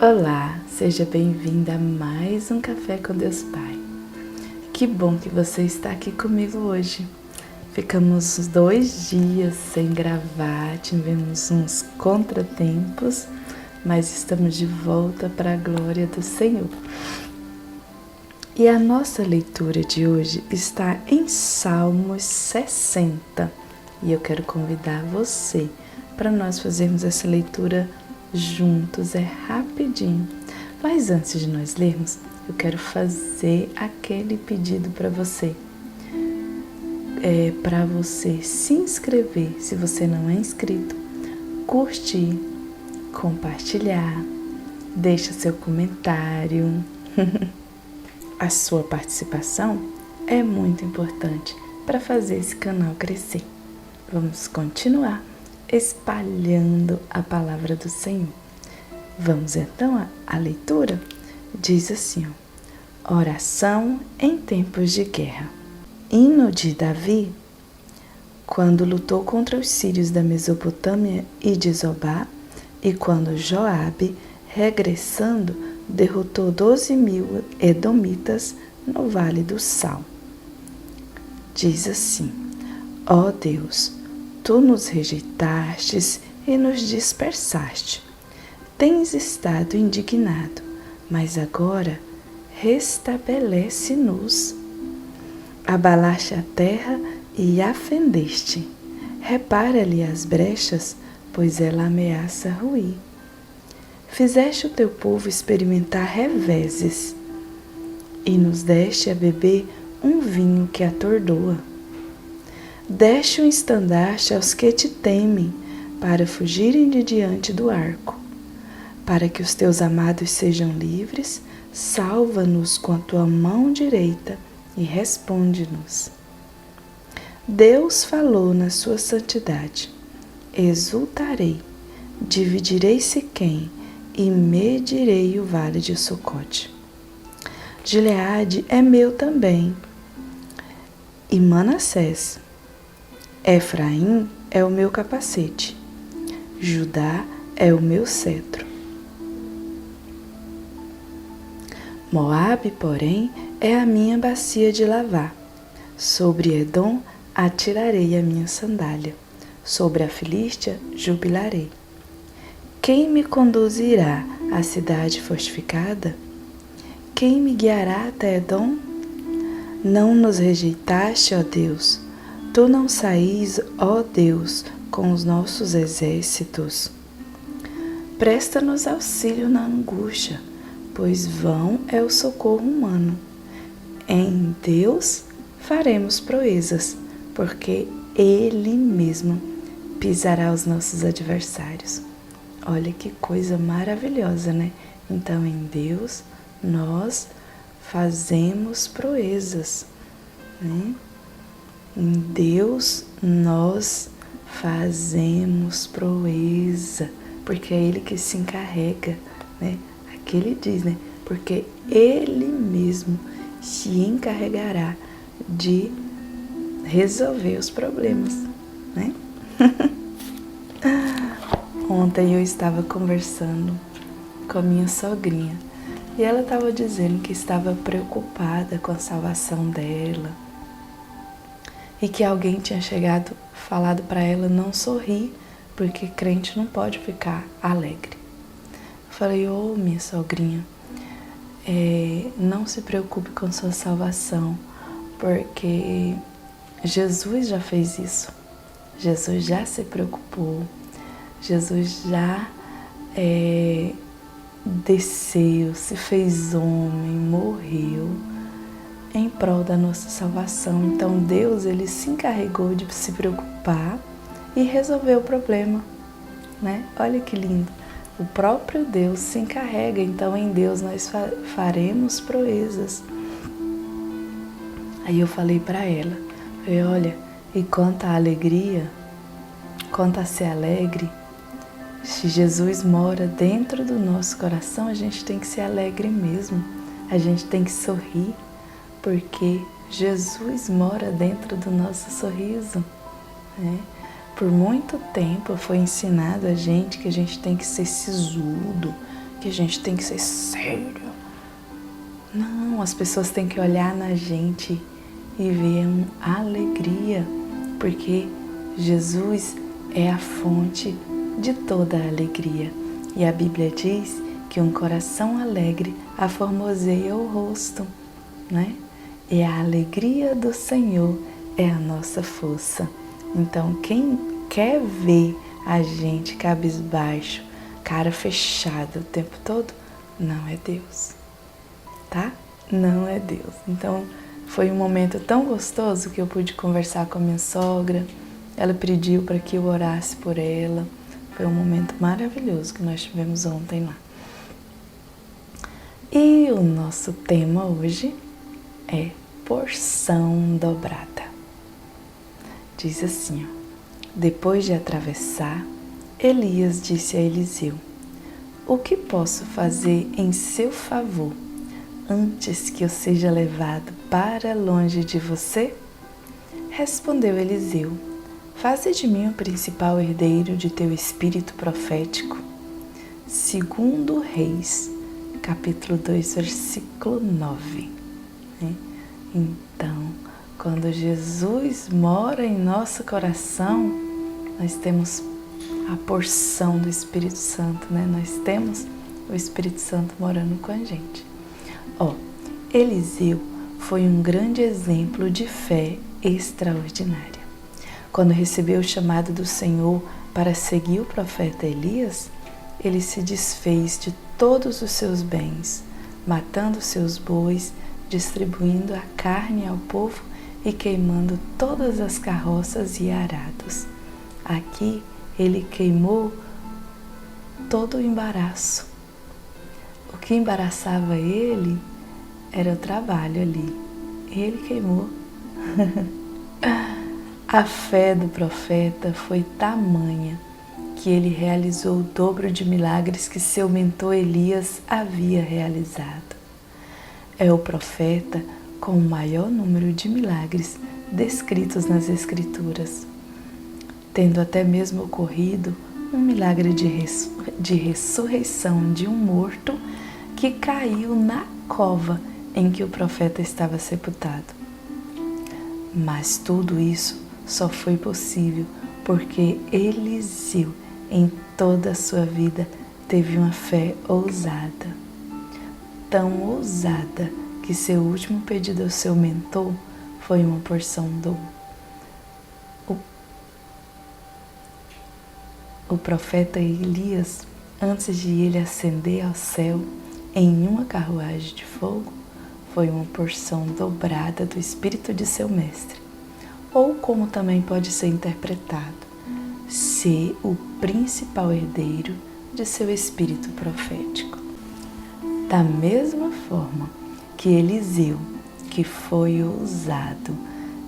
Olá, seja bem-vinda a mais um Café com Deus Pai. Que bom que você está aqui comigo hoje. Ficamos 2 dias sem gravar, tivemos uns contratempos, mas estamos de volta para a glória do Senhor. E a nossa leitura de hoje está em Salmos 60. E eu quero convidar você para nós fazermos essa leitura juntos, é rapidinho. Mas antes de nós lermos, eu quero fazer aquele pedido para você. Para você se inscrever, se você não é inscrito, curtir, compartilhar, deixa seu comentário. A sua participação é muito importante para fazer esse canal crescer. Vamos continuar espalhando a palavra do Senhor. Vamos então à leitura? Diz assim, oração em tempos de guerra. Hino de Davi, quando lutou contra os sírios da Mesopotâmia e de Zobá, e quando Joabe, regressando, derrotou 12.000 edomitas no Vale do Sal. Diz assim, ó Deus, tu nos rejeitastes e nos dispersaste. Tens estado indignado, mas agora restabelece-nos. Abalaste a terra e a fendeste. Repara-lhe as brechas, pois ela ameaça ruir. Fizeste o teu povo experimentar reveses e nos deste a beber um vinho que atordoa. Deste um estandarte aos que te temem, para fugirem de diante do arco. Para que os teus amados sejam livres, salva-nos com a tua mão direita e responde-nos. Deus falou na sua santidade. Exultarei, dividirei Siquém e medirei o vale de Sucote. Gileade é meu também, e Manassés. Efraim é o meu capacete, Judá é o meu cetro. Moabe, porém, é a minha bacia de lavar. Sobre Edom atirarei a minha sandália, sobre a Filístia jubilarei. Quem me conduzirá à cidade fortificada? Quem me guiará até Edom? Não nos rejeitaste, ó Deus. Tu não saís, ó Deus, com os nossos exércitos. Presta-nos auxílio na angústia, pois vão é o socorro humano. Em Deus faremos proezas, porque Ele mesmo pisará os nossos adversários. Olha que coisa maravilhosa, né? Então, em Deus, nós fazemos proezas, né? Em Deus, nós fazemos proeza, porque é Ele que se encarrega, né? Aqui Ele diz, né? Porque Ele mesmo se encarregará de resolver os problemas, né? Ontem eu estava conversando com a minha sogrinha e ela estava dizendo que estava preocupada com a salvação dela e que alguém tinha falado para ela não sorrir, porque crente não pode ficar alegre. Eu falei, minha sogrinha, não se preocupe com sua salvação, porque Jesus já fez isso. Jesus já se preocupou. Jesus já desceu, se fez homem, morreu em prol da nossa salvação. Então Deus, Ele se encarregou de se preocupar e resolver o problema, né? Olha que lindo. O próprio Deus se encarrega, então em Deus nós faremos proezas. Aí eu falei para ela, olha, e quanto à alegria, quanto a ser alegre, se Jesus mora dentro do nosso coração, a gente tem que ser alegre mesmo, a gente tem que sorrir, porque Jesus mora dentro do nosso sorriso, né? Por muito tempo foi ensinado a gente que a gente tem que ser sisudo, que a gente tem que ser sério. Não, as pessoas têm que olhar na gente e ver uma alegria, porque Jesus é a fonte de toda a alegria. E a Bíblia diz que um coração alegre aformoseia o rosto, né? E a alegria do Senhor é a nossa força. Então, quem quer ver a gente cabisbaixo, cara fechada o tempo todo, não é Deus, tá? Não é Deus. Então, foi um momento tão gostoso que eu pude conversar com a minha sogra. Ela pediu para que eu orasse por ela. Foi um momento maravilhoso que nós tivemos ontem lá. E o nosso tema hoje é porção dobrada. Diz assim, ó: depois de atravessar, Elias disse a Eliseu: o que posso fazer em seu favor antes que eu seja levado para longe de você? Respondeu Eliseu: faze de mim o principal herdeiro de teu espírito profético. Segundo Reis, capítulo 2, versículo 9. Então, quando Jesus mora em nosso coração, nós temos a porção do Espírito Santo, né? Nós temos o Espírito Santo morando com a gente. Eliseu foi um grande exemplo de fé extraordinária. Quando recebeu o chamado do Senhor para seguir o profeta Elias, ele se desfez de todos os seus bens, matando seus bois, distribuindo a carne ao povo e queimando todas as carroças e arados. Aqui ele queimou todo o embaraço. O que embaraçava ele era o trabalho ali. Ele queimou. A fé do profeta foi tamanha que ele realizou o dobro de milagres que seu mentor Elias havia realizado. É o profeta com o maior número de milagres descritos nas Escrituras, tendo até mesmo ocorrido um milagre de ressurreição de um morto que caiu na cova em que o profeta estava sepultado. Mas tudo isso só foi possível porque Eliseu, em toda a sua vida, teve uma fé ousada. Tão ousada que seu último pedido ao seu mentor foi uma porção do. O profeta Elias, antes de ele ascender ao céu em uma carruagem de fogo, foi uma porção dobrada do espírito de seu mestre. Ou como também pode ser interpretado, ser o principal herdeiro de seu espírito profético. Da mesma forma que Eliseu, que foi ousado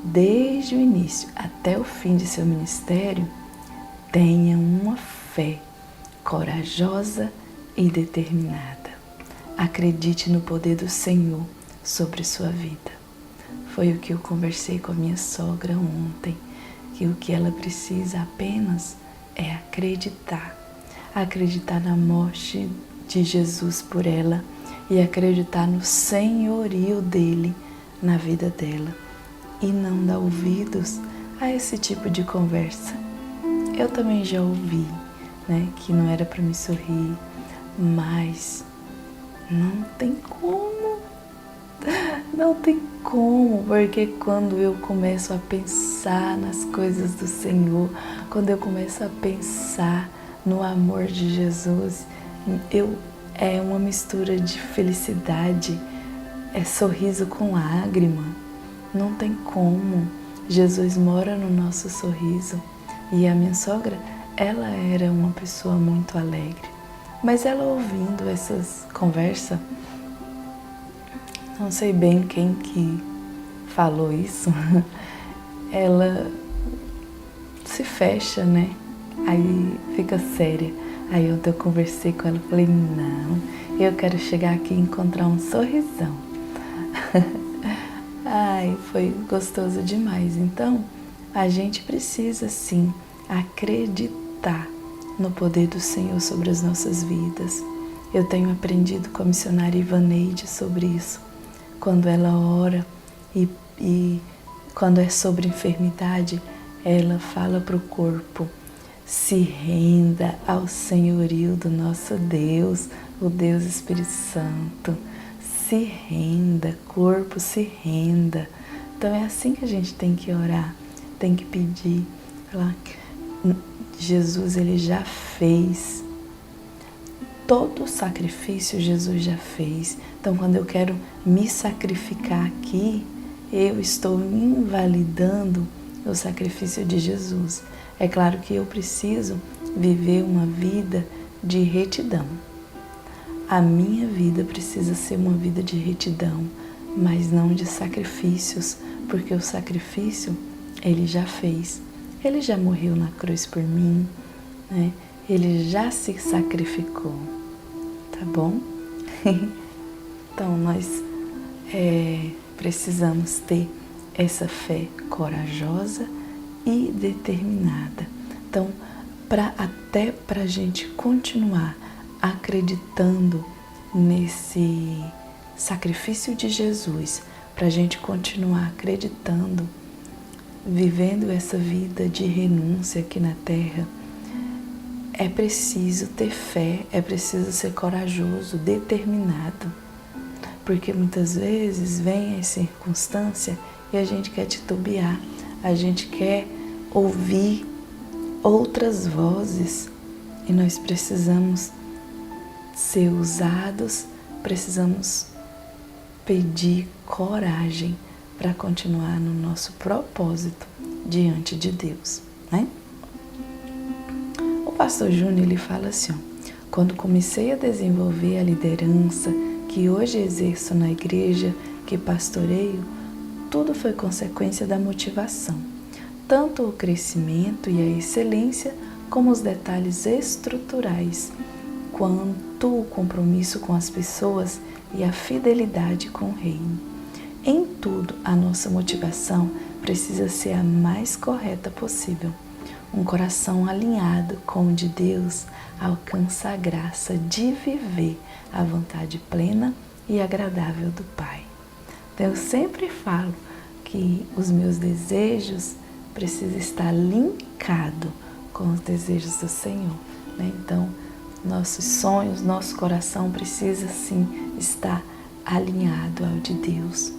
desde o início até o fim de seu ministério, tenha uma fé corajosa e determinada. Acredite no poder do Senhor sobre sua vida. Foi o que eu conversei com a minha sogra ontem, que o que ela precisa apenas é acreditar. Acreditar na morte de Jesus por ela e acreditar no senhorio dele na vida dela e não dar ouvidos a esse tipo de conversa. Eu também já ouvi, né, que não era para me sorrir, mas não tem como, porque quando eu começo a pensar nas coisas do Senhor, quando eu começo a pensar no amor de Jesus, é uma mistura de felicidade, é sorriso com lágrima, não tem como. Jesus mora no nosso sorriso. E a minha sogra, ela era uma pessoa muito alegre, mas ela ouvindo essas conversas, não sei bem quem que falou isso, ela se fecha, né? Aí fica séria. Aí ontem eu conversei com ela e falei, não, eu quero chegar aqui e encontrar um sorrisão. Ai, foi gostoso demais. Então, a gente precisa sim acreditar no poder do Senhor sobre as nossas vidas. Eu tenho aprendido com a missionária Ivaneide sobre isso. Quando ela ora e quando é sobre enfermidade, ela fala para o corpo: se renda ao senhorio do nosso Deus, o Deus Espírito Santo. Se renda, corpo, se renda. Então é assim que a gente tem que orar, tem que pedir. Falar, Jesus, ele já fez. Todo o sacrifício Jesus já fez. Então quando eu quero me sacrificar aqui, eu estou invalidando o sacrifício de Jesus. É claro que eu preciso viver uma vida de retidão. A minha vida precisa ser uma vida de retidão, mas não de sacrifícios, porque o sacrifício ele já fez. Ele já morreu na cruz por mim, né? Ele já se sacrificou, tá bom? Então nós precisamos ter essa fé corajosa e determinada. Então, até para a gente continuar acreditando nesse sacrifício de Jesus, para a gente continuar acreditando, vivendo essa vida de renúncia aqui na Terra, é preciso ter fé, é preciso ser corajoso, determinado. Porque muitas vezes vem a circunstância e a gente quer titubear, a gente quer ouvir outras vozes e nós precisamos ser usados, precisamos pedir coragem para continuar no nosso propósito diante de Deus, né? O pastor Júnior, ele fala assim, quando comecei a desenvolver a liderança que hoje exerço na igreja que pastoreio, tudo foi consequência da motivação, tanto o crescimento e a excelência como os detalhes estruturais, quanto o compromisso com as pessoas e a fidelidade com o reino. Em tudo, a nossa motivação precisa ser a mais correta possível. Um coração alinhado com o de Deus alcança a graça de viver a vontade plena e agradável do Pai. Então, eu sempre falo que os meus desejos precisam estar linkados com os desejos do Senhor, né? Então, nossos sonhos, nosso coração precisa sim estar alinhado ao de Deus,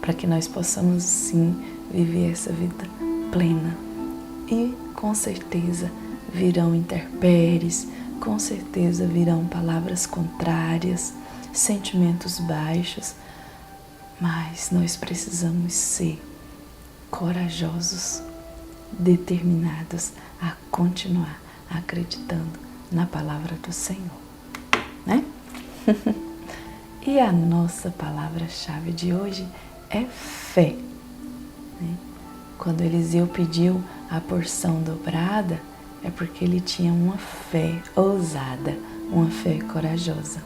para que nós possamos sim viver essa vida plena. E com certeza virão intempéries, com certeza virão palavras contrárias, sentimentos baixos, mas nós precisamos ser corajosos, determinados a continuar acreditando na palavra do Senhor, né? E a nossa palavra-chave de hoje é fé, né? Quando Eliseu pediu a porção dobrada, é porque ele tinha uma fé ousada, uma fé corajosa.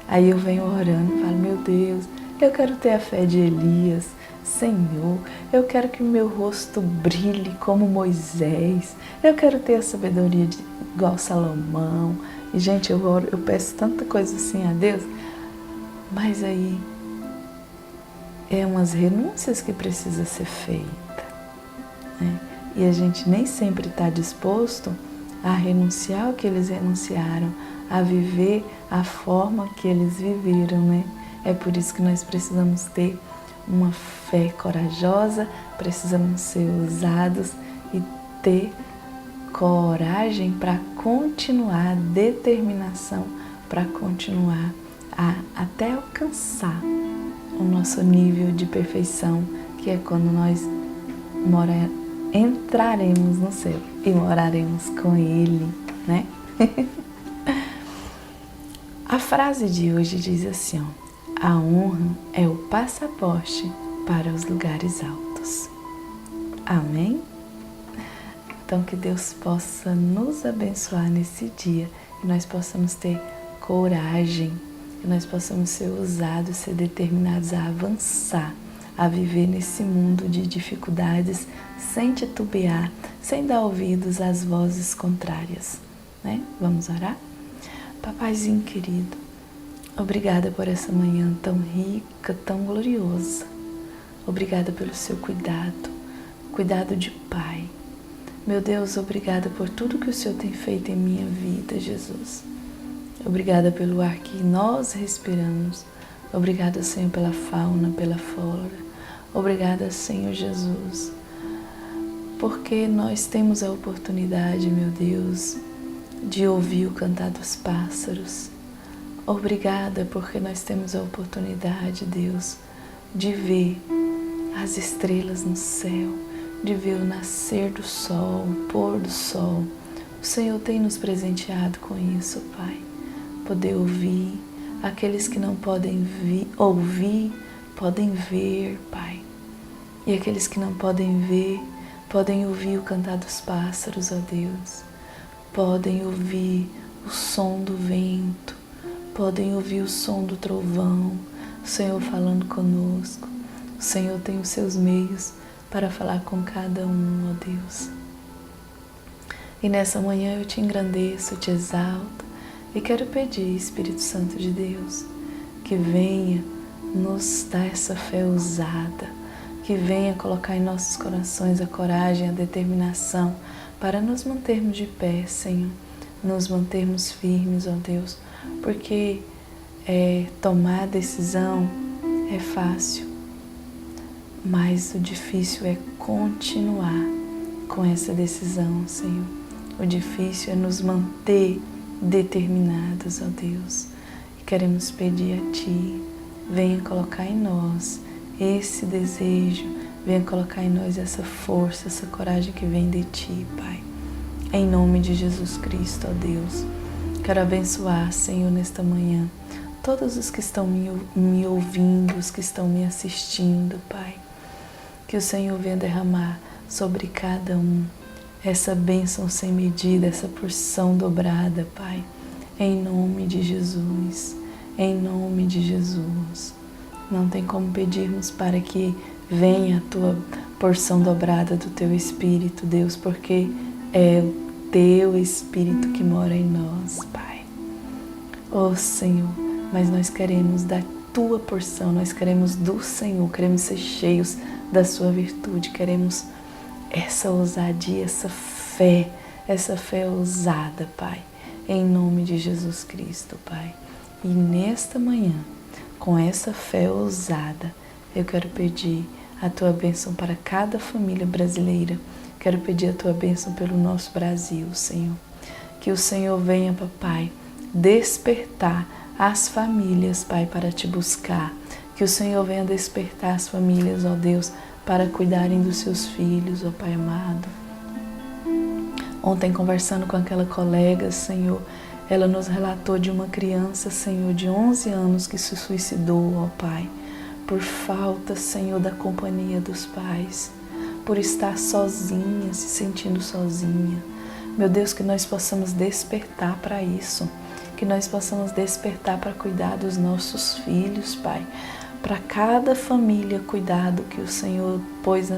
Aí eu venho orando e falo, meu Deus, eu quero ter a fé de Elias. Senhor, eu quero que o meu rosto brilhe como Moisés. Eu quero ter a sabedoria igual Salomão. E, gente, eu oro, eu peço tanta coisa assim a Deus. Mas aí é umas renúncias que precisa ser feita, né? E a gente nem sempre está disposto a renunciar ao que eles renunciaram, a viver a forma que eles viveram, né? É por isso que nós precisamos ter uma fé corajosa, precisamos ser ousados e ter coragem para continuar, determinação para continuar até alcançar o nosso nível de perfeição, que é quando nós entraremos no céu e moraremos com Ele, né? A frase de hoje diz assim, ó, a honra é o passaporte para os lugares altos. Amém? Então que Deus possa nos abençoar nesse dia, que nós possamos ter coragem, que nós possamos ser ousados, ser determinados a avançar, a viver nesse mundo de dificuldades, sem titubear, sem dar ouvidos às vozes contrárias, né? Vamos orar? Papaizinho querido, obrigada por essa manhã tão rica, tão gloriosa. Obrigada pelo seu cuidado de pai. Meu Deus, obrigada por tudo que o Senhor tem feito em minha vida, Jesus. Obrigada pelo ar que nós respiramos. Obrigada, Senhor, pela fauna, pela flora. Obrigada, Senhor Jesus, porque nós temos a oportunidade, meu Deus, de ouvir o cantar dos pássaros. Obrigada porque nós temos a oportunidade, Deus, de ver as estrelas no céu, de ver o nascer do sol, o pôr do sol. O Senhor tem nos presenteado com isso, Pai. Poder ouvir, aqueles que não podem ouvir, podem ver, Pai. E aqueles que não podem ver, podem ouvir o cantar dos pássaros, ó Deus. Podem ouvir o som do vento, podem ouvir o som do trovão, o Senhor falando conosco. O Senhor tem os seus meios para falar com cada um, ó Deus. E nessa manhã eu te engrandeço, te exalto e quero pedir, Espírito Santo de Deus, que venha nos dar essa fé ousada, que venha colocar em nossos corações a coragem, a determinação para nos mantermos de pé, Senhor, nos mantermos firmes, ó Deus, porque tomar decisão é fácil, mas o difícil é continuar com essa decisão, Senhor. O difícil é nos manter determinados, ó Deus. E queremos pedir a Ti, venha colocar em nós esse desejo, venha colocar em nós essa força, essa coragem que vem de Ti, Pai. Em nome de Jesus Cristo, ó Deus. Quero abençoar, Senhor, nesta manhã, todos os que estão me ouvindo, os que estão me assistindo, Pai. Que o Senhor venha derramar sobre cada um essa bênção sem medida, essa porção dobrada, Pai. Em nome de Jesus, em nome de Jesus. Não tem como pedirmos para que venha a Tua porção dobrada do Teu Espírito, Deus, porque é o Teu Espírito que mora em nós, Pai. Oh, Senhor, mas nós queremos da Tua porção, nós queremos do Senhor, queremos ser cheios da Sua virtude, queremos essa ousadia, essa fé ousada, Pai, em nome de Jesus Cristo, Pai. E nesta manhã, com essa fé ousada, eu quero pedir a Tua bênção para cada família brasileira. Quero pedir a Tua bênção pelo nosso Brasil, Senhor. Que o Senhor venha, Papai, despertar as famílias, Pai, para Te buscar. Que o Senhor venha despertar as famílias, ó Deus, para cuidarem dos seus filhos, ó Pai amado. Ontem, conversando com aquela colega, Senhor, ela nos relatou de uma criança, Senhor, de 11 anos que se suicidou, ó Pai, por falta, Senhor, da companhia dos pais, por estar sozinha, se sentindo sozinha. Meu Deus, que nós possamos despertar para isso, que nós possamos despertar para cuidar dos nossos filhos, Pai, para cada família, cuidado que o Senhor pôs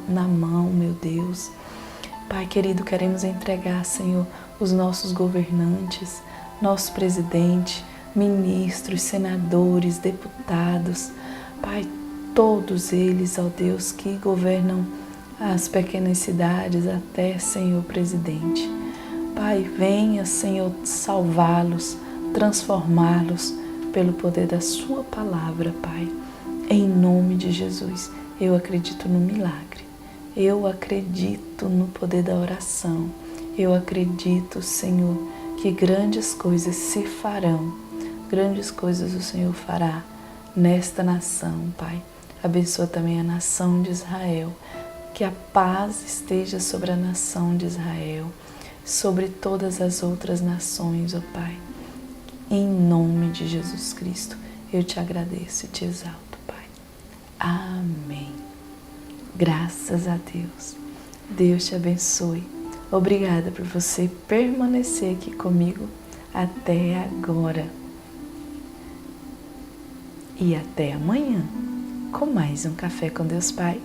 na mão, meu Deus. Pai querido, queremos entregar, Senhor, os nossos governantes, nosso presidente, ministros, senadores, deputados, Pai, todos eles, ó Deus, que governam as pequenas cidades até, Senhor, presidente. Pai, venha, Senhor, salvá-los, transformá-los pelo poder da Sua palavra, Pai. Em nome de Jesus, eu acredito no milagre. Eu acredito no poder da oração. Eu acredito, Senhor, que grandes coisas se farão. Grandes coisas o Senhor fará nesta nação, Pai. Abençoa também a nação de Israel. Que a paz esteja sobre a nação de Israel, sobre todas as outras nações, ó Pai. Em nome de Jesus Cristo, eu te agradeço e te exalto, Pai. Amém. Graças a Deus. Deus te abençoe. Obrigada por você permanecer aqui comigo até agora. E até amanhã, com mais um Café com Deus Pai,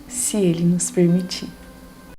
se Ele nos permitir.